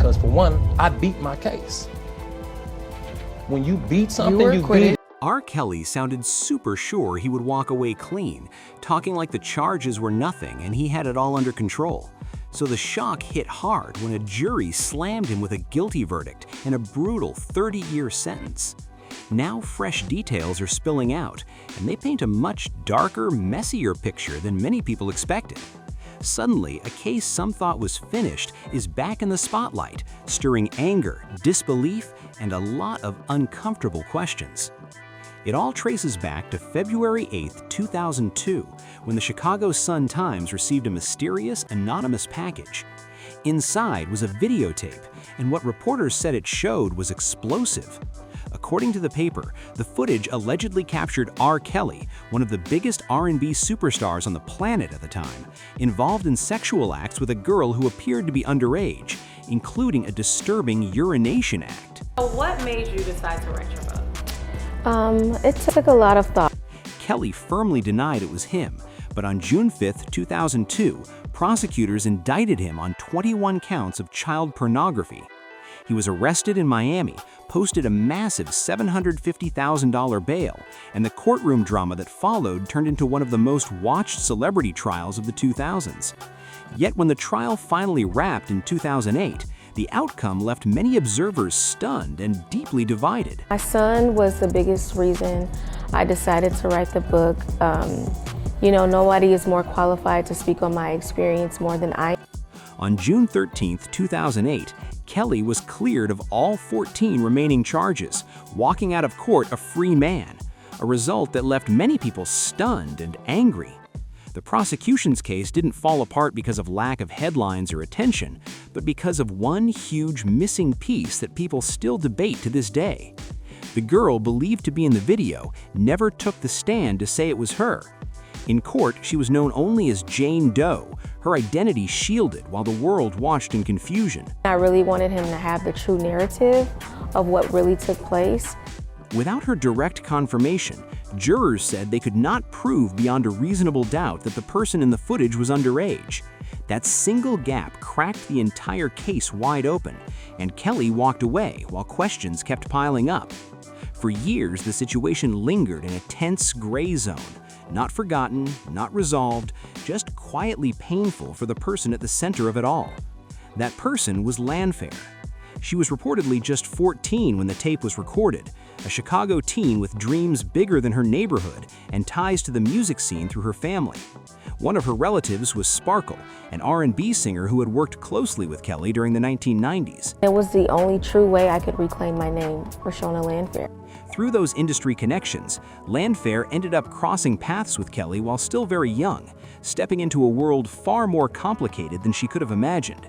because for one, I beat my case. When you beat something, you beat. RKelly sounded super sure he would walk away clean, talking like the charges were nothing and he had it all under control. So the shock hit hard when a jury slammed him with a guilty verdict and a brutal 30-year sentence. Now fresh details are spilling out, and they paint a much darker, messier picture than many people expected. Suddenly, a case some thought was finished is back in the spotlight, stirring anger, disbelief, and a lot of uncomfortable questions. It all traces back to February 8, 2002, when the Chicago Sun-Times received a mysterious, anonymous package. Inside was a videotape, and what reporters said it showed was explosive. According to the paper, the footage allegedly captured RKelly, one of the biggest R&B superstars on the planet at the time, involved in sexual acts with a girl who appeared to be underage, including a disturbing urination act. What made you decide to write your book? It took a lot of thought. Kelly firmly denied it was him, but on June 5, 2002, prosecutors indicted him on 21 counts of child pornography. He was arrested in Miami, posted a massive $750,000 bail, and the courtroom drama that followed turned into one of the most watched celebrity trials of the 2000s. Yet when the trial finally wrapped in 2008, the outcome left many observers stunned and deeply divided. My son was the biggest reason I decided to write the book. Nobody is more qualified to speak on my experience more than I. On June 13, 2008, Kelly was cleared of all 14 remaining charges, walking out of court a free man, a result that left many people stunned and angry. The prosecution's case didn't fall apart because of lack of headlines or attention, but because of one huge missing piece that people still debate to this day. The girl believed to be in the video never took the stand to say it was her. In court, she was known only as Jane Doe, her identity shielded while the world watched in confusion. I really wanted him to have the true narrative of what really took place. Without her direct confirmation, jurors said they could not prove beyond a reasonable doubt that the person in the footage was underage. That single gap cracked the entire case wide open, and Kelly walked away while questions kept piling up. For years, the situation lingered in a tense gray zone, not forgotten, not resolved, just quietly painful for the person at the center of it all. That person was Landfair. She was reportedly just 14 when the tape was recorded, a Chicago teen with dreams bigger than her neighborhood and ties to the music scene through her family. One of her relatives was Sparkle, an R&B singer who had worked closely with Kelly during the 1990s. It was the only true way I could reclaim my name, Roshona Landfair. Through those industry connections, Landfair ended up crossing paths with Kelly while still very young, stepping into a world far more complicated than she could have imagined.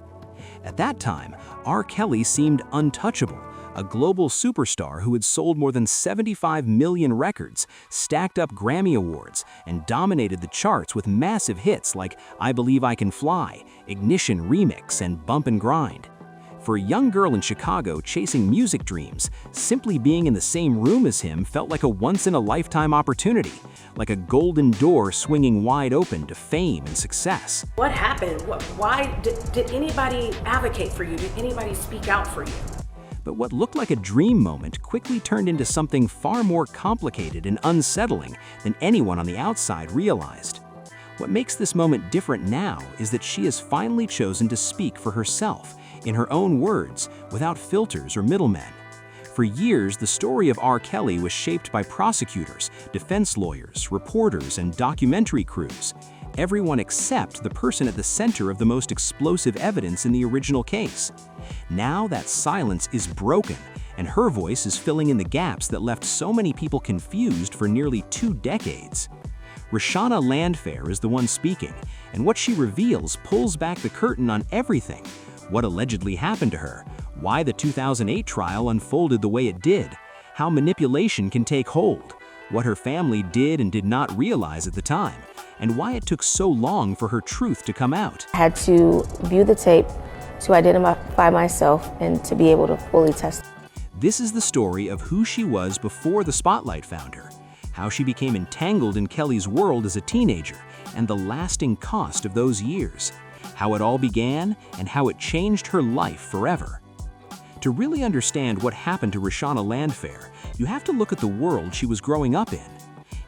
At that time, RKelly seemed untouchable, a global superstar who had sold more than 75 million records, stacked up Grammy Awards, and dominated the charts with massive hits like I Believe I Can Fly, Ignition Remix, and Bump and Grind. For a young girl in Chicago chasing music dreams, simply being in the same room as him felt like a once-in-a-lifetime opportunity, like a golden door swinging wide open to fame and success. What happened? Why did anybody advocate for you? Did anybody speak out for you? But what looked like a dream moment quickly turned into something far more complicated and unsettling than anyone on the outside realized. What makes this moment different now is that she has finally chosen to speak for herself, in her own words, without filters or middlemen. For years, the story of RKelly was shaped by prosecutors, defense lawyers, reporters, and documentary crews, everyone except the person at the center of the most explosive evidence in the original case. Now that silence is broken, and her voice is filling in the gaps that left so many people confused for nearly 2 decades. Roshona Landfair is the one speaking, and what she reveals pulls back the curtain on everything: what allegedly happened to her, why the 2008 trial unfolded the way it did, how manipulation can take hold, what her family did and did not realize at the time, and why it took so long for her truth to come out. I had to view the tape to identify myself and to be able to fully test. This is the story of who she was before the spotlight found her, how she became entangled in Kelly's world as a teenager, and the lasting cost of those years, how it all began and how it changed her life forever. To really understand what happened to Roshana Landfair, you have to look at the world she was growing up in.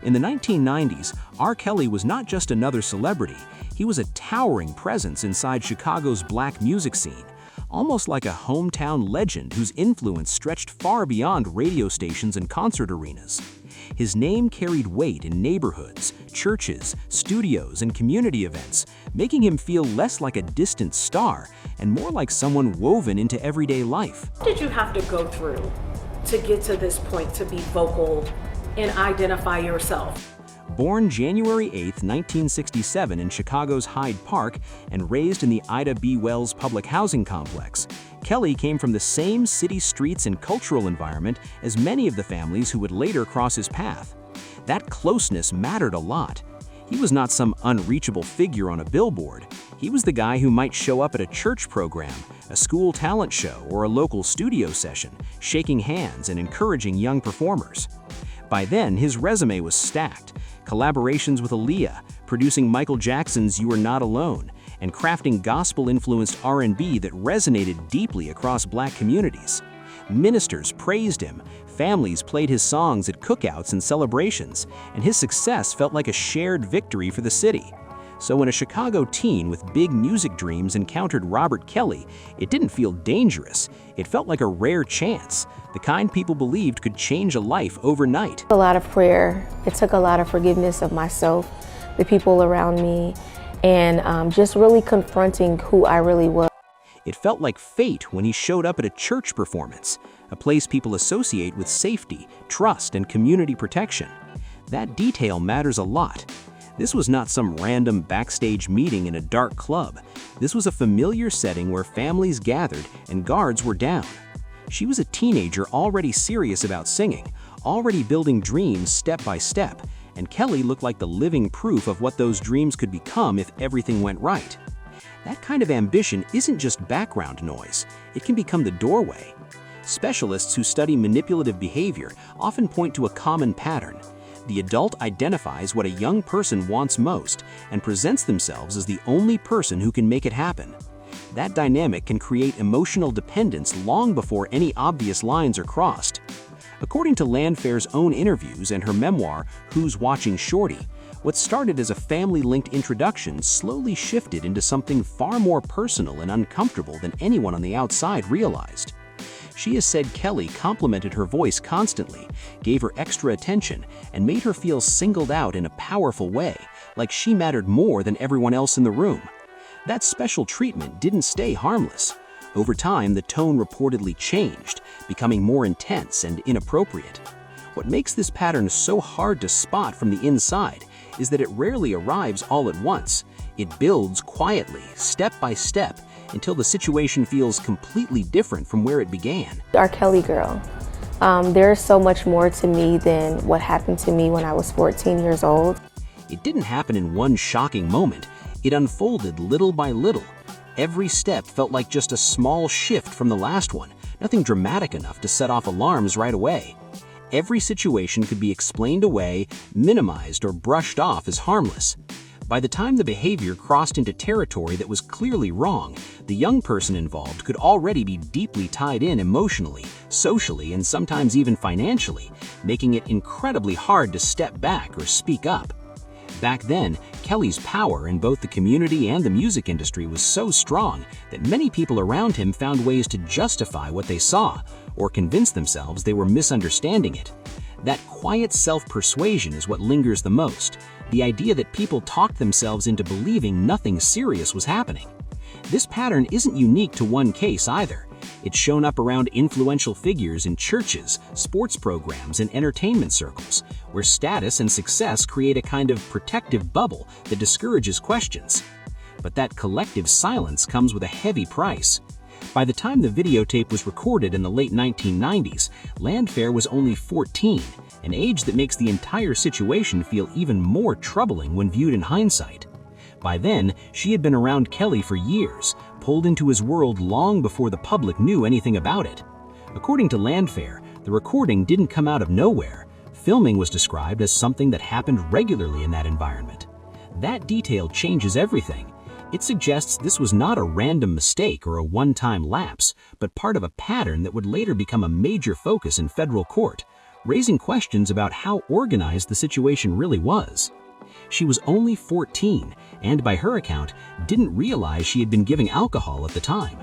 In the 1990s, RKelly was not just another celebrity, he was a towering presence inside Chicago's black music scene, almost like a hometown legend whose influence stretched far beyond radio stations and concert arenas. His name carried weight in neighborhoods, churches, studios, and community events, making him feel less like a distant star and more like someone woven into everyday life. What did you have to go through to get to this point, to be vocal and identify yourself? Born January 8, 1967 in Chicago's Hyde Park and raised in the Ida B. Wells public housing complex, Kelly came from the same city streets and cultural environment as many of the families who would later cross his path. That closeness mattered a lot. He was not some unreachable figure on a billboard. He was the guy who might show up at a church program, a school talent show, or a local studio session, shaking hands and encouraging young performers. By then, his resume was stacked. Collaborations with Aaliyah, producing Michael Jackson's You Are Not Alone, and crafting gospel-influenced R&B that resonated deeply across black communities. Ministers praised him, families played his songs at cookouts and celebrations, and his success felt like a shared victory for the city. So when a Chicago teen with big music dreams encountered RKelly, it didn't feel dangerous. It felt like a rare chance, the kind people believed could change a life overnight. A lot of prayer. It took a lot of forgiveness of myself, the people around me, and just really confronting who I really was. It felt like fate when he showed up at a church performance, a place people associate with safety, trust, and community protection. That detail matters a lot. This was not some random backstage meeting in a dark club. This was a familiar setting where families gathered and guards were down. She was a teenager already serious about singing, already building dreams step by step, and Kelly looked like the living proof of what those dreams could become if everything went right. That kind of ambition isn't just background noise, it can become the doorway. Specialists who study manipulative behavior often point to a common pattern. The adult identifies what a young person wants most and presents themselves as the only person who can make it happen. That dynamic can create emotional dependence long before any obvious lines are crossed. According to Landfair's own interviews and her memoir, Who's Watching Shorty, what started as a family-linked introduction slowly shifted into something far more personal and uncomfortable than anyone on the outside realized. She has said Kelly complimented her voice constantly, gave her extra attention, and made her feel singled out in a powerful way, like she mattered more than everyone else in the room. That special treatment didn't stay harmless. Over time, the tone reportedly changed, becoming more intense and inappropriate. What makes this pattern so hard to spot from the inside is that it rarely arrives all at once. It builds quietly, step by step, until the situation feels completely different from where it began. RKelly girl. There's so much more to me than what happened to me when I was 14 years old. It didn't happen in one shocking moment. It unfolded little by little. Every step felt like just a small shift from the last one, nothing dramatic enough to set off alarms right away. Every situation could be explained away, minimized, or brushed off as harmless. By the time the behavior crossed into territory that was clearly wrong, the young person involved could already be deeply tied in emotionally, socially, and sometimes even financially, making it incredibly hard to step back or speak up. Back then, Kelly's power in both the community and the music industry was so strong that many people around him found ways to justify what they saw or convince themselves they were misunderstanding it. That quiet self-persuasion is what lingers the most, the idea that people talked themselves into believing nothing serious was happening. This pattern isn't unique to one case either. It's shown up around influential figures in churches, sports programs, and entertainment circles, where status and success create a kind of protective bubble that discourages questions. But that collective silence comes with a heavy price. By the time the videotape was recorded in the late 1990s, Landfair was only 14, an age that makes the entire situation feel even more troubling when viewed in hindsight. By then, she had been around Kelly for years, pulled into his world long before the public knew anything about it. According to Landfair, the recording didn't come out of nowhere. Filming was described as something that happened regularly in that environment. That detail changes everything. It suggests this was not a random mistake or a one-time lapse, but part of a pattern that would later become a major focus in federal court, raising questions about how organized the situation really was. She was only 14 and, by her account, didn't realize she had been giving alcohol at the time.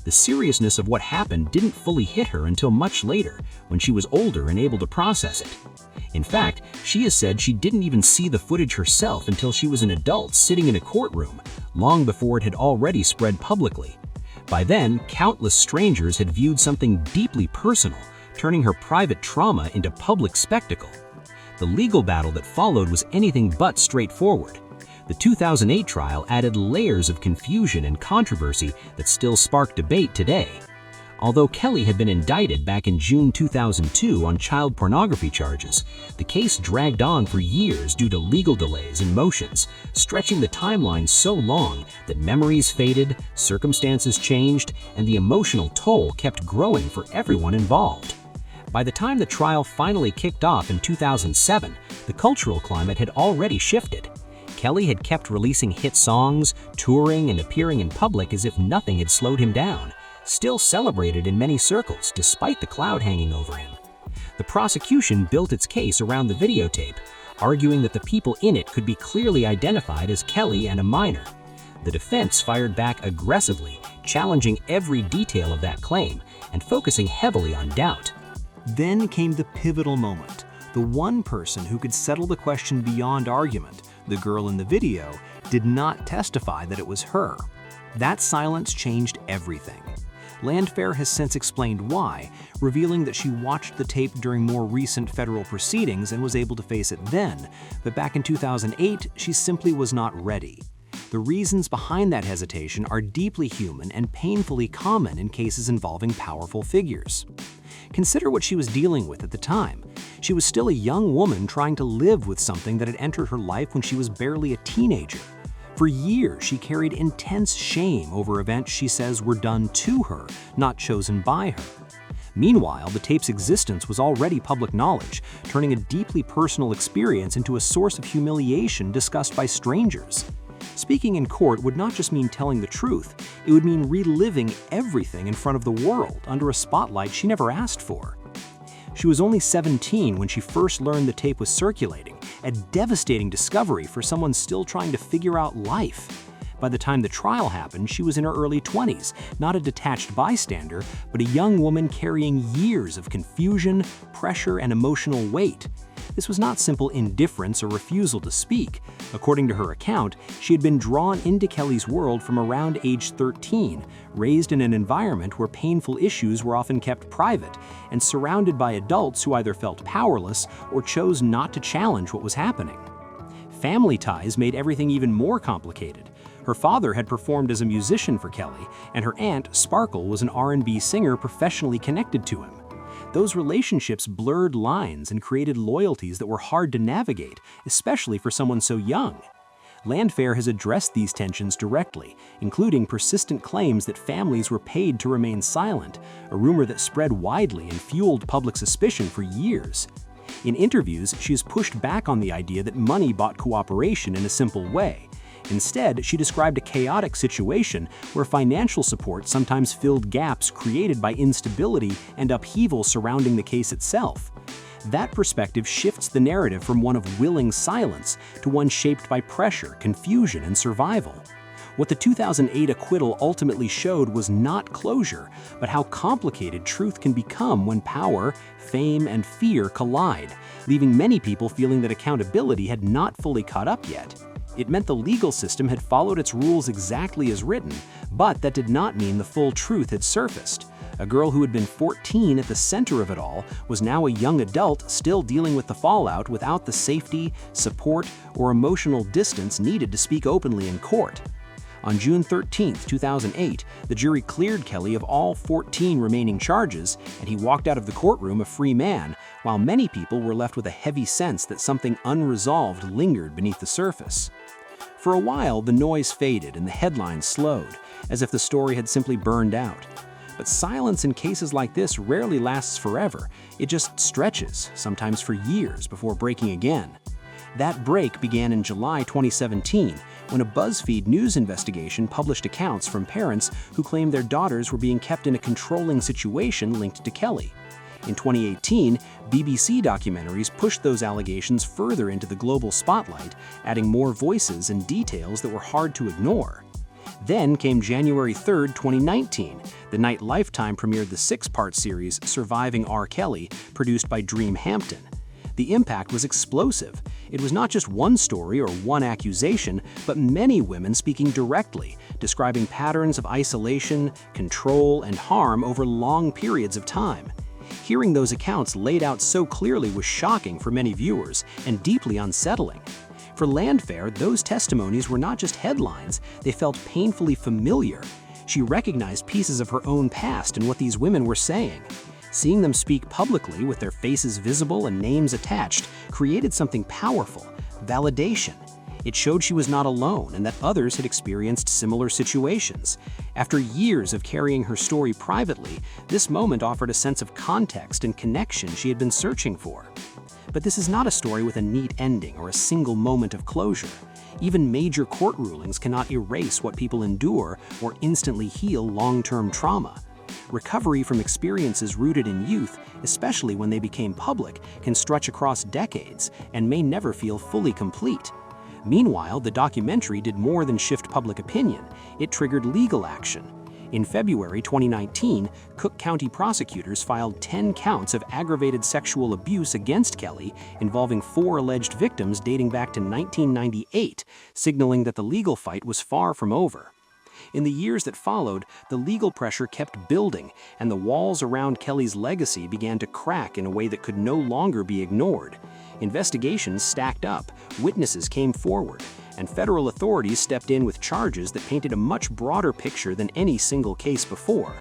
The seriousness of what happened didn't fully hit her until much later, when she was older and able to process it. In fact, she has said she didn't even see the footage herself until she was an adult sitting in a courtroom, long before it had already spread publicly. By then, countless strangers had viewed something deeply personal, turning her private trauma into public spectacle. The legal battle that followed was anything but straightforward. The 2008 trial added layers of confusion and controversy that still spark debate today. Although Kelly had been indicted back in June 2002 on child pornography charges, the case dragged on for years due to legal delays and motions, stretching the timeline so long that memories faded, circumstances changed, and the emotional toll kept growing for everyone involved. By the time the trial finally kicked off in 2007, the cultural climate had already shifted. Kelly had kept releasing hit songs, touring, and appearing in public as if nothing had slowed him down, still celebrated in many circles despite the cloud hanging over him. The prosecution built its case around the videotape, arguing that the people in it could be clearly identified as Kelly and a minor. The defense fired back aggressively, challenging every detail of that claim and focusing heavily on doubt. Then came the pivotal moment. The one person who could settle the question beyond argument, the girl in the video, did not testify that it was her. That silence changed everything. Landfair has since explained why, revealing that she watched the tape during more recent federal proceedings and was able to face it then, but back in 2008, she simply was not ready. The reasons behind that hesitation are deeply human and painfully common in cases involving powerful figures. Consider what she was dealing with at the time. She was still a young woman trying to live with something that had entered her life when she was barely a teenager. For years, she carried intense shame over events she says were done to her, not chosen by her. Meanwhile, the tape's existence was already public knowledge, turning a deeply personal experience into a source of humiliation discussed by strangers. Speaking in court would not just mean telling the truth, it would mean reliving everything in front of the world under a spotlight she never asked for. She was only 17 when she first learned the tape was circulating, a devastating discovery for someone still trying to figure out life. By the time the trial happened, she was in her early 20s, not a detached bystander, but a young woman carrying years of confusion, pressure, and emotional weight. This was not simple indifference or refusal to speak. According to her account, she had been drawn into Kelly's world from around age 13, raised in an environment where painful issues were often kept private, and surrounded by adults who either felt powerless or chose not to challenge what was happening. Family ties made everything even more complicated. Her father had performed as a musician for Kelly, and her aunt, Sparkle, was an R&B singer professionally connected to him. Those relationships blurred lines and created loyalties that were hard to navigate, especially for someone so young. Landfair has addressed these tensions directly, including persistent claims that families were paid to remain silent, a rumor that spread widely and fueled public suspicion for years. In interviews, she has pushed back on the idea that money bought cooperation in a simple way. Instead, she described a chaotic situation where financial support sometimes filled gaps created by instability and upheaval surrounding the case itself. That perspective shifts the narrative from one of willing silence to one shaped by pressure, confusion, and survival. What the 2008 acquittal ultimately showed was not closure, but how complicated truth can become when power, fame, and fear collide, leaving many people feeling that accountability had not fully caught up yet. It meant the legal system had followed its rules exactly as written, but that did not mean the full truth had surfaced. A girl who had been 14 at the center of it all was now a young adult still dealing with the fallout without the safety, support, or emotional distance needed to speak openly in court. On June 13, 2008, the jury cleared Kelly of all 14 remaining charges, and he walked out of the courtroom a free man, while many people were left with a heavy sense that something unresolved lingered beneath the surface. For a while, the noise faded and the headlines slowed, as if the story had simply burned out. But silence in cases like this rarely lasts forever. It just stretches, sometimes for years, before breaking again. That break began in July 2017, when a BuzzFeed news investigation published accounts from parents who claimed their daughters were being kept in a controlling situation linked to Kelly. In 2018, BBC documentaries pushed those allegations further into the global spotlight, adding more voices and details that were hard to ignore. Then came January 3, 2019, the night Lifetime premiered the 6-part series Surviving RKelly, produced by Dream Hampton. The impact was explosive. It was not just one story or one accusation, but many women speaking directly, describing patterns of isolation, control, and harm over long periods of time. Hearing those accounts laid out so clearly was shocking for many viewers and deeply unsettling. For Landfair, those testimonies were not just headlines, they felt painfully familiar. She recognized pieces of her own past in what these women were saying. Seeing them speak publicly with their faces visible and names attached created something powerful: validation. It showed she was not alone and that others had experienced similar situations. After years of carrying her story privately, this moment offered a sense of context and connection she had been searching for. But this is not a story with a neat ending or a single moment of closure. Even major court rulings cannot erase what people endure or instantly heal long-term trauma. Recovery from experiences rooted in youth, especially when they became public, can stretch across decades and may never feel fully complete. Meanwhile, the documentary did more than shift public opinion. It triggered legal action. In February 2019, Cook County prosecutors filed 10 counts of aggravated sexual abuse against Kelly, involving 4 alleged victims dating back to 1998, signaling that the legal fight was far from over. In the years that followed, the legal pressure kept building, and the walls around Kelly's legacy began to crack in a way that could no longer be ignored. Investigations stacked up, witnesses came forward, and federal authorities stepped in with charges that painted a much broader picture than any single case before.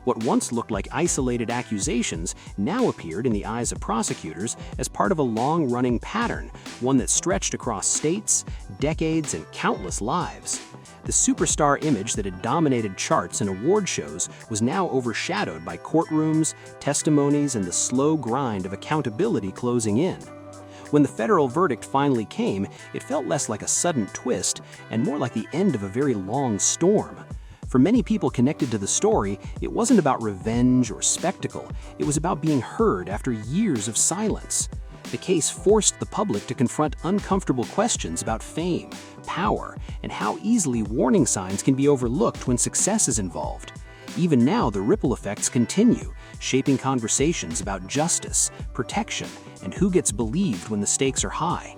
What once looked like isolated accusations now appeared in the eyes of prosecutors as part of a long-running pattern, one that stretched across states, decades, and countless lives. The superstar image that had dominated charts and award shows was now overshadowed by courtrooms, testimonies, and the slow grind of accountability closing in. When the federal verdict finally came, it felt less like a sudden twist and more like the end of a very long storm. For many people connected to the story, it wasn't about revenge or spectacle. It was about being heard after years of silence. The case forced the public to confront uncomfortable questions about fame, power, and how easily warning signs can be overlooked when success is involved. Even now, the ripple effects continue, shaping conversations about justice, protection, and who gets believed when the stakes are high.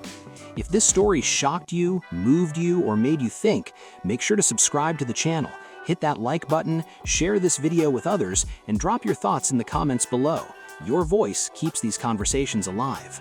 If this story shocked you, moved you, or made you think, make sure to subscribe to the channel, hit that like button, share this video with others, and drop your thoughts in the comments below. Your voice keeps these conversations alive.